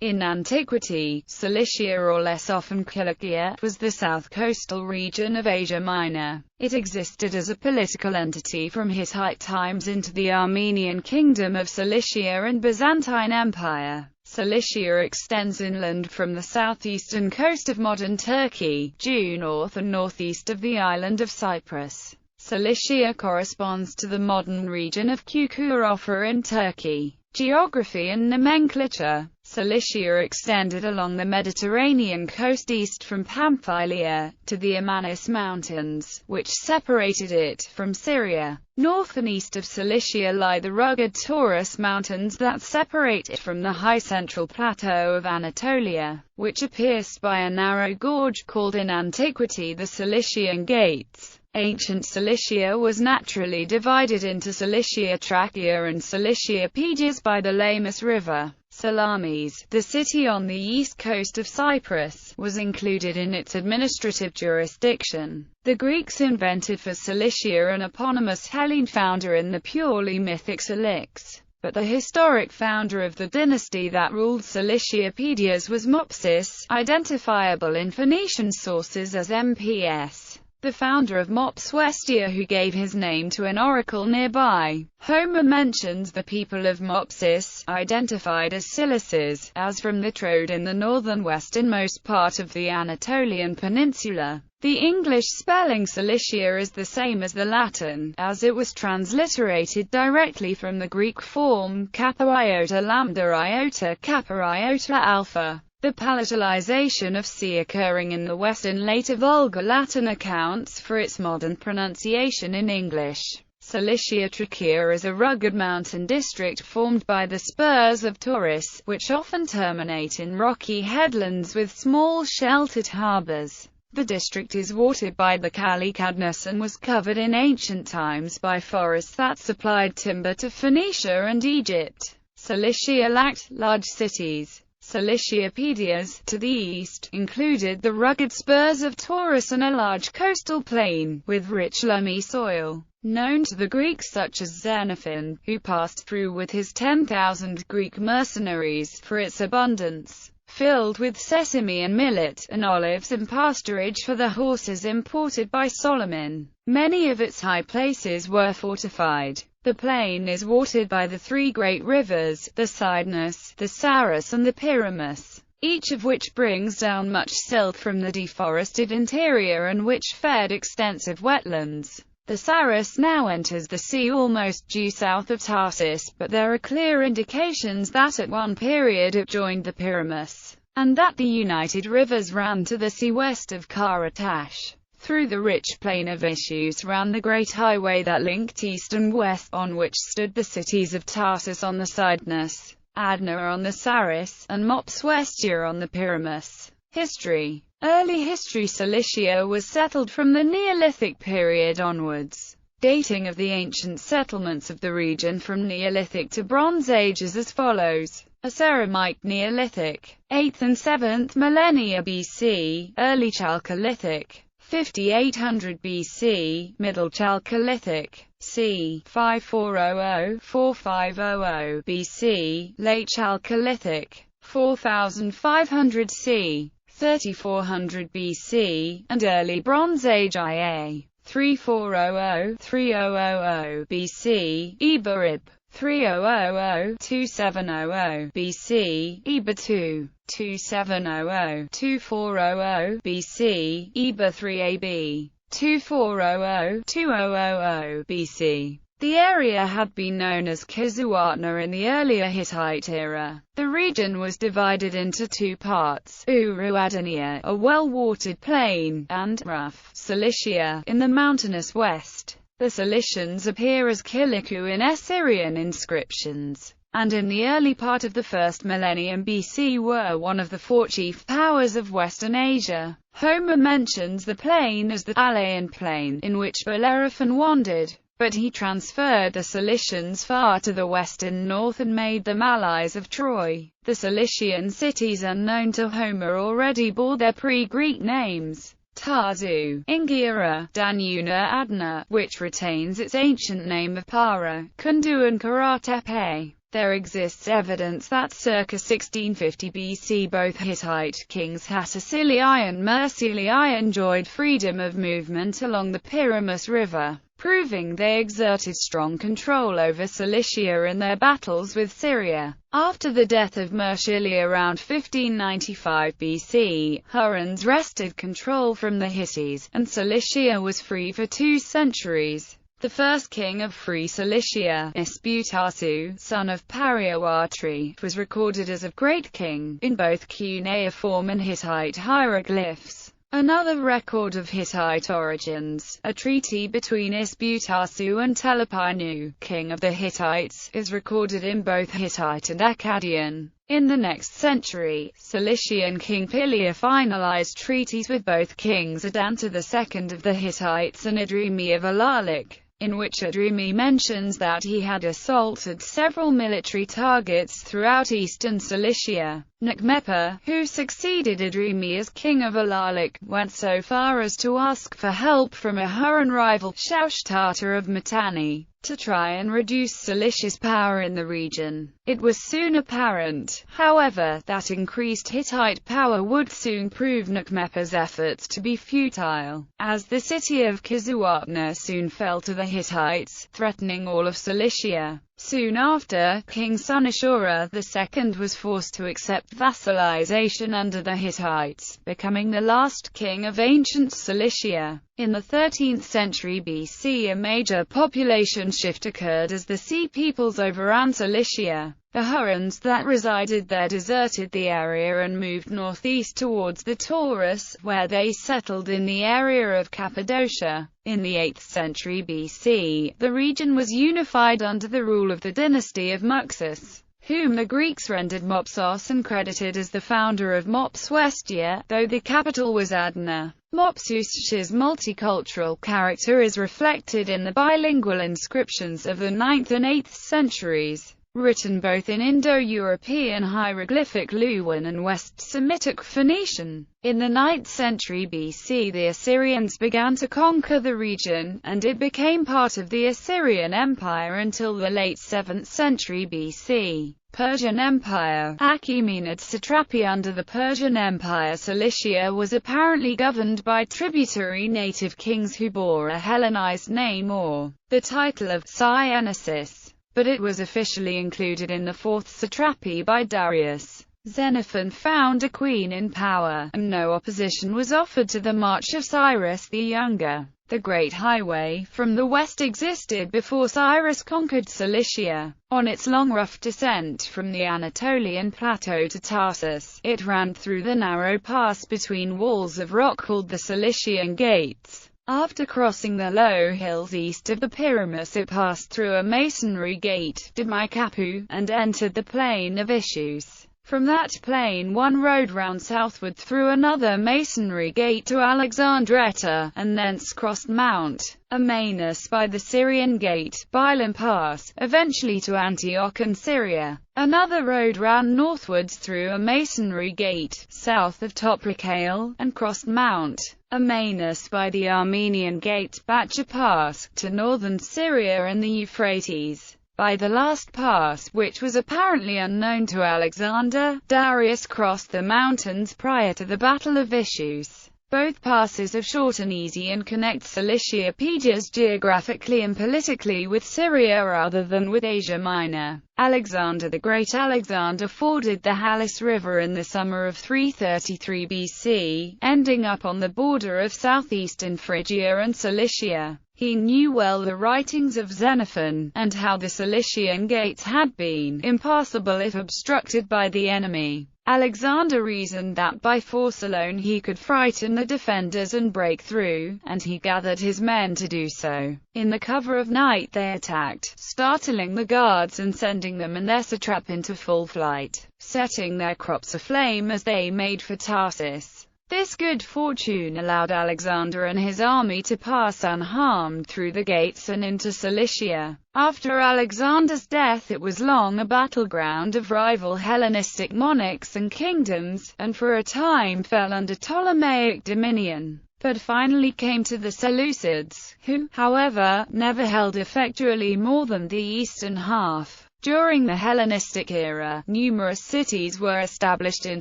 In antiquity, Cilicia, or less often Cilicia, was the south coastal region of Asia Minor. It existed as a political entity from Hittite times into the Armenian Kingdom of Cilicia and Byzantine Empire. Cilicia extends inland from the southeastern coast of modern Turkey, due north and northeast of the island of Cyprus. Cilicia corresponds to the modern region of Çukurova in Turkey. Geography and nomenclature. Cilicia extended along the Mediterranean coast east from Pamphylia, to the Amanus Mountains, which separated it from Syria. North and east of Cilicia lie the rugged Taurus Mountains that separate it from the high central plateau of Anatolia, which are pierced by a narrow gorge called in antiquity the Cilician Gates. Ancient Cilicia was naturally divided into Cilicia Trachea and Cilicia Pedias by the Lamus River. Salamis, the city on the east coast of Cyprus, was included in its administrative jurisdiction. The Greeks invented for Cilicia an eponymous Hellene founder in the purely mythic Cilix, but the historic founder of the dynasty that ruled Cilicia Pedias was Mopsus, identifiable in Phoenician sources as MPS. The founder of Mysia, who gave his name to an oracle nearby. Homer mentions the people of Mopsus, identified as Cilices, as from the Troad in the northern westernmost part of the Anatolian peninsula. The English spelling Cilicia is the same as the Latin, as it was transliterated directly from the Greek form kappa iota lambda iota kappa iota alpha. The palatalization of C occurring in the Western later Vulgar Latin accounts for its modern pronunciation in English. Cilicia Trachea is a rugged mountain district formed by the spurs of Taurus, which often terminate in rocky headlands with small sheltered harbors. The district is watered by the Kali Cadmus and was covered in ancient times by forests that supplied timber to Phoenicia and Egypt. Cilicia lacked large cities. Cilicia Pedias, to the east, included the rugged spurs of Taurus and a large coastal plain, with rich loamy soil, known to the Greeks such as Xenophon, who passed through with his 10,000 Greek mercenaries, for its abundance, filled with sesame and millet, and olives and pasturage for the horses imported by Solomon. Many of its high places were fortified. The plain is watered by the three great rivers, the Cydnus, the Sarus and the Pyramus, each of which brings down much silt from the deforested interior and which fed extensive wetlands. The Sarus now enters the sea almost due south of Tarsus, but there are clear indications that at one period it joined the Pyramus, and that the united rivers ran to the sea west of Karatash. Through the rich plain of issues ran the great highway that linked east and west, on which stood the cities of Tarsus on the Cydnus, Adna on the Sarus, and Mopsuestia on the Pyramus. History. Early history. Cilicia was settled from the Neolithic period onwards. Dating of the ancient settlements of the region from Neolithic to Bronze Age is as follows. Aceramic Neolithic, 8th and 7th millennia BC, Early Chalcolithic, 5800 BC, Middle Chalcolithic, c. 5400–4500 BC, Late Chalcolithic, 4500 c. 3400 BC, and Early Bronze Age IA, 3400–3000 BC, Iberib, 3000–2700 BC, Iber 2, 2700–2400 BC, Iber 3AB, 2400–2000 BC. The area had been known as Kizuatna in the earlier Hittite era. The region was divided into two parts, Uru-Adania, a well-watered plain, and Rough, Cilicia, in the mountainous west. The Cilicians appear as Kiliku in Assyrian inscriptions, and in the early part of the first millennium BC were one of the four chief powers of Western Asia. Homer mentions the plain as the Alaean plain, in which Bellerophon wandered, but he transferred the Cilicians far to the west and north and made them allies of Troy. The Cilician cities unknown to Homer already bore their pre-Greek names. Tarzu, Ingira, Danuna Adna, which retains its ancient name of Para, Kundu and Karatepe. There exists evidence that circa 1650 BC both Hittite kings Hattusili and Mursili enjoyed freedom of movement along the Pyramus River, proving they exerted strong control over Cilicia in their battles with Syria. After the death of Mursili around 1595 BC, Hurons wrested control from the Hittites, and Cilicia was free for 2 centuries. The first king of Free Cilicia, Isbutasu, son of Pariawatri, was recorded as a great king, in both cuneiform and Hittite hieroglyphs. Another record of Hittite origins, a treaty between Isbutasu and Telipinu, king of the Hittites, is recorded in both Hittite and Akkadian. In the next century, Cilician King Pilia finalized treaties with both kings Adanta II of the Hittites and Idrimi of Alalik, in which Idrimi mentions that he had assaulted several military targets throughout eastern Cilicia. Nekmepa, who succeeded Idrimi as king of Alalik, went so far as to ask for help from a Huron rival, Shaushtata of Mitanni, to try and reduce Cilicia's power in the region. It was soon apparent, however, that increased Hittite power would soon prove Nekmepa's efforts to be futile, as the city of Kizuatna soon fell to the Hittites, threatening all of Cilicia. Soon after, King Sunishura II was forced to accept vassalization under the Hittites, becoming the last king of ancient Cilicia. In the 13th century BC, a major population shift occurred as the Sea peoples overran Cilicia. The Hurons that resided there deserted the area and moved northeast towards the Taurus, where they settled in the area of Cappadocia. In the 8th century BC, the region was unified under the rule of the dynasty of Muxus, whom the Greeks rendered Mopsos and credited as the founder of Mopsuestia, though the capital was Adana. Mopsuestia's multicultural character is reflected in the bilingual inscriptions of the 9th and 8th centuries, written both in Indo-European hieroglyphic Luwian and West Semitic Phoenician. In the 9th century BC, the Assyrians began to conquer the region, and it became part of the Assyrian Empire until the late 7th century BC. Persian Empire. Achaemenid satrapy. Under the Persian Empire, Cilicia was apparently governed by tributary native kings who bore a Hellenized name or the title of Cyanesis, but it was officially included in the 4th satrapy by Darius. Xenophon found a queen in power, and no opposition was offered to the march of Cyrus the Younger. The Great Highway from the west existed before Cyrus conquered Cilicia. On its long rough descent from the Anatolian plateau to Tarsus, it ran through the narrow pass between walls of rock called the Cilician Gates. After crossing the low hills east of the Pyramus, it passed through a masonry gate, Demikapu, and entered the plain of Issues. From that plain one rode round southward through another masonry gate to Alexandretta, and thence crossed Mount Amanus by the Syrian gate, Bilam Pass, eventually to Antioch and Syria. Another road ran northwards through a masonry gate, south of Toprikale, and crossed Mount Amanus by the Armenian gate, Batcha Pass, to northern Syria and the Euphrates. By the last pass, which was apparently unknown to Alexander, Darius crossed the mountains prior to the Battle of Issues. Both passes are short and easy and connect Cilicia Pegas geographically and politically with Syria rather than with Asia Minor. Alexander the Great. Alexander forded the Halys River in the summer of 333 BC, ending up on the border of southeastern Phrygia and Cilicia. He knew well the writings of Xenophon, and how the Cilician gates had been impassable if obstructed by the enemy. Alexander reasoned that by force alone he could frighten the defenders and break through, and he gathered his men to do so. In the cover of night they attacked, startling the guards and sending them and their satrap into full flight, setting their crops aflame as they made for Tarsus. This good fortune allowed Alexander and his army to pass unharmed through the gates and into Cilicia. After Alexander's death it was long a battleground of rival Hellenistic monarchs and kingdoms, and for a time fell under Ptolemaic dominion, but finally came to the Seleucids, who, however, never held effectually more than the eastern half. During the Hellenistic era, numerous cities were established in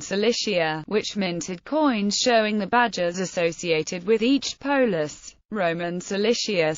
Cilicia, which minted coins showing the badges associated with each polis. Roman Cilicia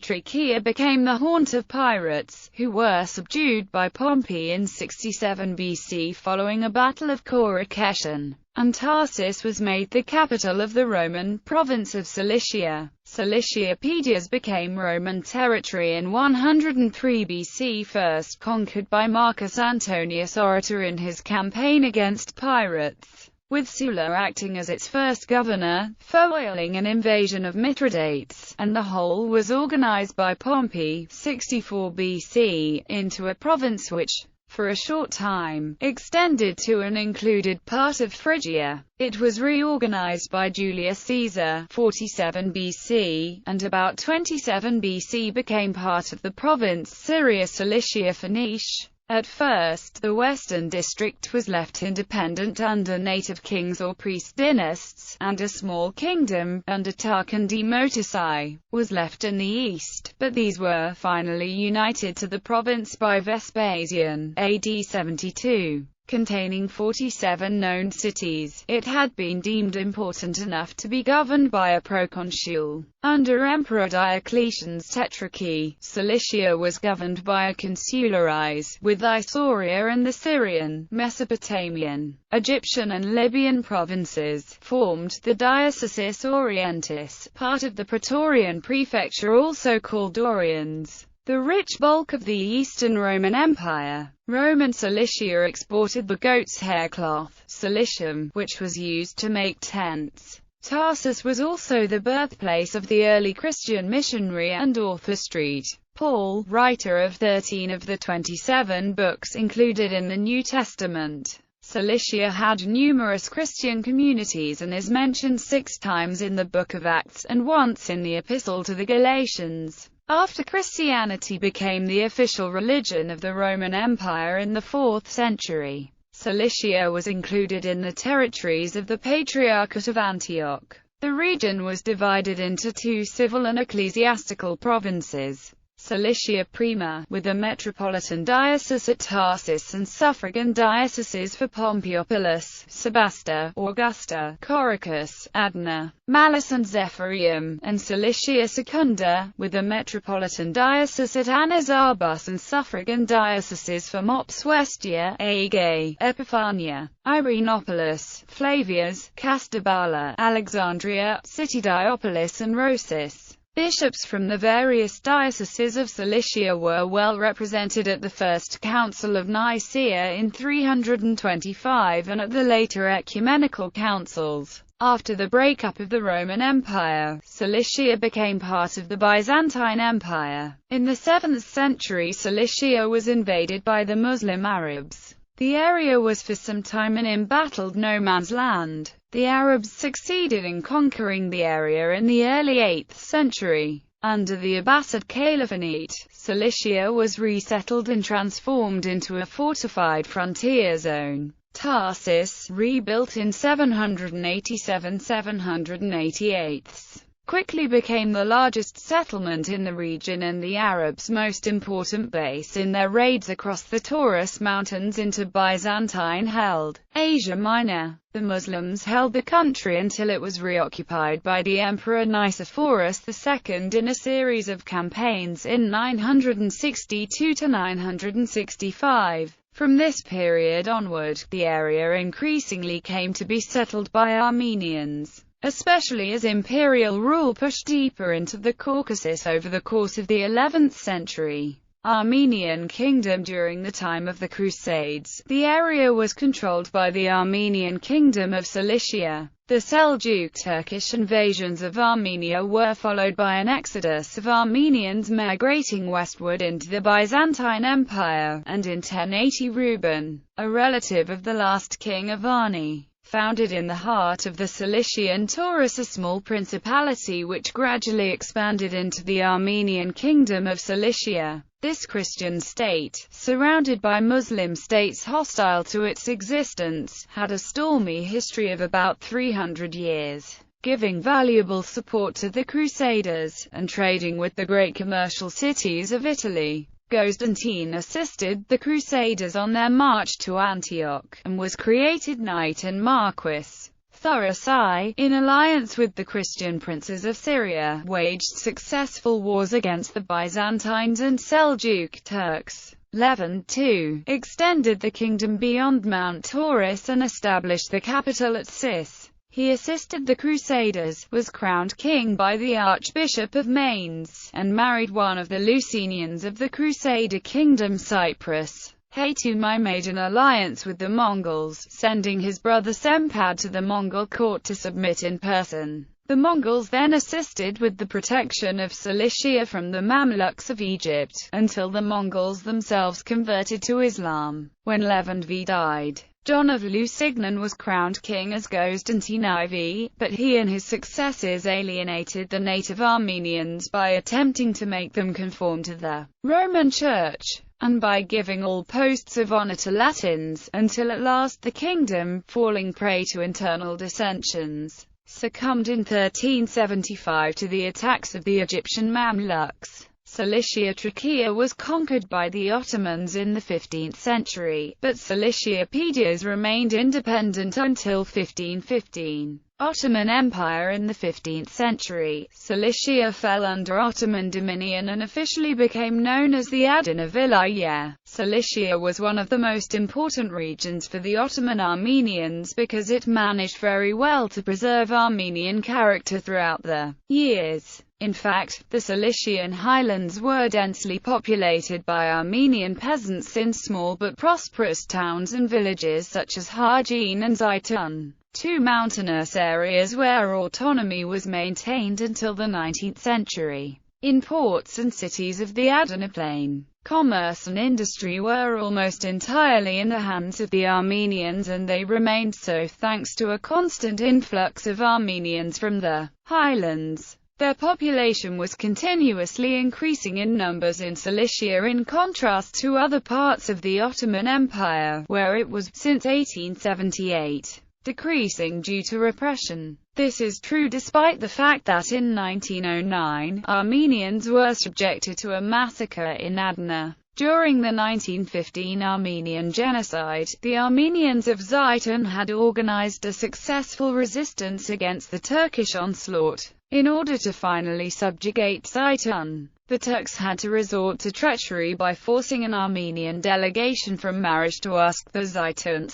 Trachea became the haunt of pirates, who were subdued by Pompey in 67 BC following a battle of Coracession, and Tarsus was made the capital of the Roman province of Cilicia. Ciliciapedias became Roman territory in 103 BC, first conquered by Marcus Antonius Orator in his campaign against pirates, with Sulla acting as its first governor, foiling an invasion of Mithridates, and the whole was organized by Pompey, 64 BC, into a province which, for a short time, extended to and included part of Phrygia. It was reorganized by Julius Caesar, 47 BC, and about 27 BC became part of the province Syria Cilicia Phoenicia. At first, the western district was left independent under native kings or priest dynasts, and a small kingdom, under Tarquin de Motassai, was left in the east, but these were finally united to the province by Vespasian, AD 72. Containing 47 known cities, it had been deemed important enough to be governed by a proconsul. Under Emperor Diocletian's tetrarchy, Cilicia was governed by a consularies, with Isauria and the Syrian, Mesopotamian, Egyptian and Libyan provinces, formed the Diocesis Orientis, part of the Praetorian prefecture also called Oriens. The rich bulk of the Eastern Roman Empire. Roman Cilicia exported the goat's hair cloth, cilicium, which was used to make tents. Tarsus was also the birthplace of the early Christian missionary and author St. Paul, writer of 13 of the 27 books included in the New Testament. Cilicia had numerous Christian communities and is mentioned 6 times in the Book of Acts and once in the Epistle to the Galatians. After Christianity became the official religion of the Roman Empire in the 4th century, Cilicia was included in the territories of the Patriarchate of Antioch. The region was divided into 2 civil and ecclesiastical provinces. Cilicia Prima, with a metropolitan diocese at Tarsus and suffragan dioceses for Pompiopolis, Sebasta, Augusta, Corycus, Adna, Malus and Zephyrium, and Cilicia Secunda, with a metropolitan diocese at Anazarbus and suffragan dioceses for Mopsuestia, Aegae, Epiphania, Irenopolis, Flavias, Castabala, Alexandria, Citydiopolis and Rhosis. Bishops from the various dioceses of Cilicia were well represented at the First Council of Nicaea in 325 and at the later ecumenical councils. After the breakup of the Roman Empire, Cilicia became part of the Byzantine Empire. In the 7th century, Cilicia was invaded by the Muslim Arabs. The area was for some time an embattled no-man's land. The Arabs succeeded in conquering the area in the early 8th century. Under the Abbasid Caliphate, Cilicia was resettled and transformed into a fortified frontier zone. Tarsus, rebuilt in 787–788, quickly became the largest settlement in the region and the Arabs' most important base in their raids across the Taurus Mountains into Byzantine-held Asia Minor. The Muslims held the country until it was reoccupied by the Emperor Nicephorus II in a series of campaigns in 962–965. From this period onward, the area increasingly came to be settled by Armenians, especially as imperial rule pushed deeper into the Caucasus over the course of the 11th century. Armenian Kingdom. During the time of the Crusades, the area was controlled by the Armenian Kingdom of Cilicia. The Seljuk Turkish invasions of Armenia were followed by an exodus of Armenians migrating westward into the Byzantine Empire, and in 1080 Reuben, a relative of the last king of Ani, founded in the heart of the Cilician Taurus a small principality which gradually expanded into the Armenian Kingdom of Cilicia. This Christian state, surrounded by Muslim states hostile to its existence, had a stormy history of about 300 years, giving valuable support to the Crusaders, and trading with the great commercial cities of Italy. Constantine assisted the Crusaders on their march to Antioch, and was created Knight and Marquis. Thurasi, in alliance with the Christian princes of Syria, waged successful wars against the Byzantines and Seljuk Turks. Levent II extended the kingdom beyond Mount Taurus and established the capital at Sis. He assisted the Crusaders, was crowned king by the Archbishop of Mainz, and married one of the Lucenians of the Crusader kingdom Cyprus. Haytumi made an alliance with the Mongols, sending his brother Sempad to the Mongol court to submit in person. The Mongols then assisted with the protection of Cilicia from the Mamluks of Egypt, until the Mongols themselves converted to Islam. When Levent V died, John of Lusignan was crowned king as Constantine IV, but he and his successors alienated the native Armenians by attempting to make them conform to the Roman Church, and by giving all posts of honor to Latins, until at last the kingdom, falling prey to internal dissensions, succumbed in 1375 to the attacks of the Egyptian Mamluks. Cilicia Trakia was conquered by the Ottomans in the 15th century, but Cilicia Pedias remained independent until 1515. Ottoman Empire. In the 15th century, Cilicia fell under Ottoman dominion and officially became known as the Adana Vilayet. Cilicia was one of the most important regions for the Ottoman Armenians because it managed very well to preserve Armenian character throughout the years. In fact, the Cilician highlands were densely populated by Armenian peasants in small but prosperous towns and villages such as Hargin and Zaitun, two mountainous areas where autonomy was maintained until the 19th century. In ports and cities of the Adana Plain, commerce and industry were almost entirely in the hands of the Armenians, and they remained so thanks to a constant influx of Armenians from the highlands. Their population was continuously increasing in numbers in Cilicia in contrast to other parts of the Ottoman Empire, where it was, since 1878, decreasing due to repression. This is true despite the fact that in 1909, Armenians were subjected to a massacre in Adana. During the 1915 Armenian genocide, the Armenians of Zaitun had organized a successful resistance against the Turkish onslaught. In order to finally subjugate Zaitun, the Turks had to resort to treachery by forcing an Armenian delegation from Marish to ask the Zaitun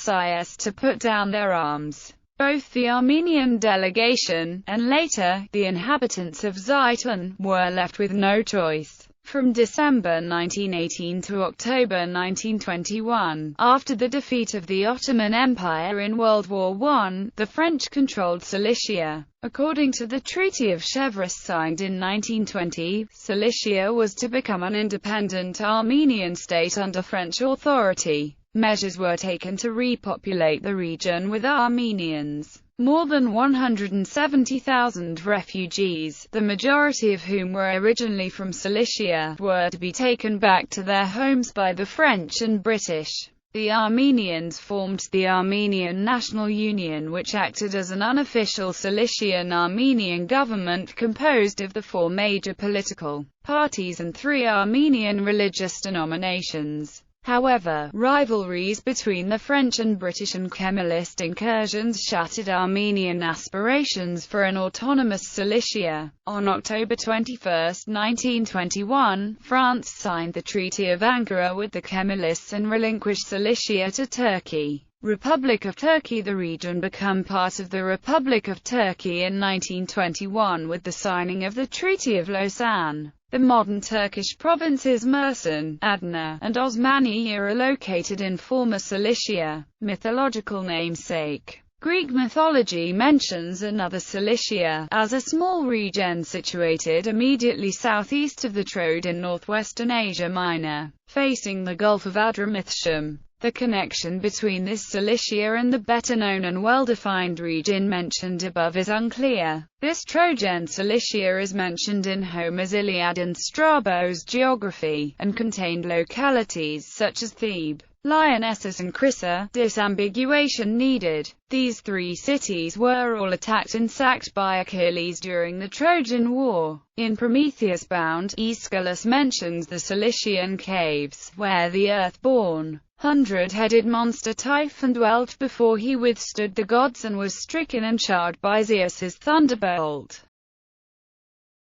to put down their arms. Both the Armenian delegation, and later, the inhabitants of Zaitun, were left with no choice. From December 1918 to October 1921, after the defeat of the Ottoman Empire in World War I, the French controlled Cilicia. According to the Treaty of Chevreuse signed in 1920, Cilicia was to become an independent Armenian state under French authority. Measures were taken to repopulate the region with Armenians. More than 170,000 refugees, the majority of whom were originally from Cilicia, were to be taken back to their homes by the French and British. The Armenians formed the Armenian National Union, which acted as an unofficial Cilician Armenian government composed of the four major political parties and three Armenian religious denominations. However, rivalries between the French and British and Kemalist incursions shattered Armenian aspirations for an autonomous Cilicia. On October 21, 1921, France signed the Treaty of Ankara with the Kemalists and relinquished Cilicia to Turkey. Republic of Turkey. The region became part of the Republic of Turkey in 1921 with the signing of the Treaty of Lausanne. The modern Turkish provinces Mersin, Adana, and Osmaniye are located in former Cilicia. Mythological namesake. Greek mythology mentions another Cilicia, as a small region situated immediately southeast of the Troad in northwestern Asia Minor, facing the Gulf of Adramyttium. The connection between this Cilicia and the better-known and well-defined region mentioned above is unclear. This Trojan Cilicia is mentioned in Homer's Iliad and Strabo's geography, and contained localities such as Thebe, Lionessus and Crissa. Disambiguation needed. These three cities were all attacked and sacked by Achilles during the Trojan War. In Prometheus Bound, Aeschylus mentions the Cilician caves, where the earth-born, hundred-headed monster Typhon dwelt before he withstood the gods and was stricken and charred by Zeus's thunderbolt.